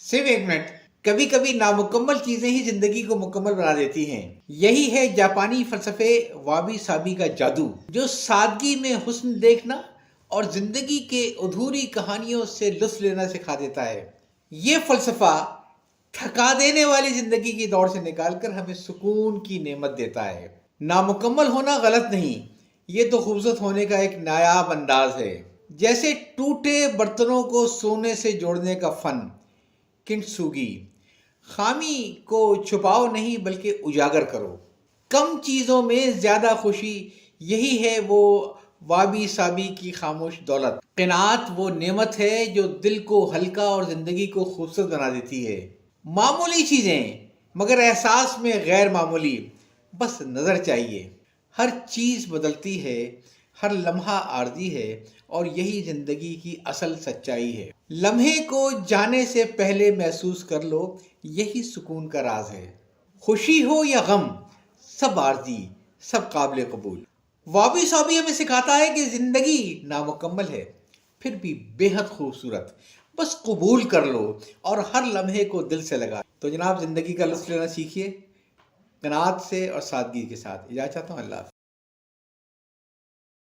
صرف ایک منٹ. کبھی کبھی نامکمل چیزیں ہی زندگی کو مکمل بنا دیتی ہیں. یہی ہے جاپانی فلسفے وابی سابی کا جادو، جو سادگی میں حسن دیکھنا اور زندگی کے ادھوری کہانیوں سے لطف لینا سکھا دیتا ہے. یہ فلسفہ تھکا دینے والی زندگی کی دوڑ سے نکال کر ہمیں سکون کی نعمت دیتا ہے. نامکمل ہونا غلط نہیں، یہ تو خوبصورت ہونے کا ایک نایاب انداز ہے. جیسے ٹوٹے برتنوں کو سونے سے جوڑنے کا فن، کنٹسوگی. خامی کو چھپاؤ نہیں بلکہ اجاگر کرو. کم چیزوں میں زیادہ خوشی، یہی ہے وہ وابی سابی کی خاموش دولت. قناعت وہ نعمت ہے جو دل کو ہلکا اور زندگی کو خوبصورت بنا دیتی ہے. معمولی چیزیں مگر احساس میں غیر معمولی، بس نظر چاہیے. ہر چیز بدلتی ہے، ہر لمحہ عارضی ہے، اور یہی زندگی کی اصل سچائی ہے. لمحے کو جانے سے پہلے محسوس کر لو، یہی سکون کا راز ہے. خوشی ہو یا غم، سب عارضی، سب قابل قبول. وابی صابی ہمیں سکھاتا ہے کہ زندگی نامکمل ہے پھر بھی بے حد خوبصورت. بس قبول کر لو اور ہر لمحے کو دل سے لگا. تو جناب، زندگی کا لطف لینا سیکھیے، قناعت سے اور سادگی کے ساتھ. اجازت چاہتا ہوں. اللہ حافظ.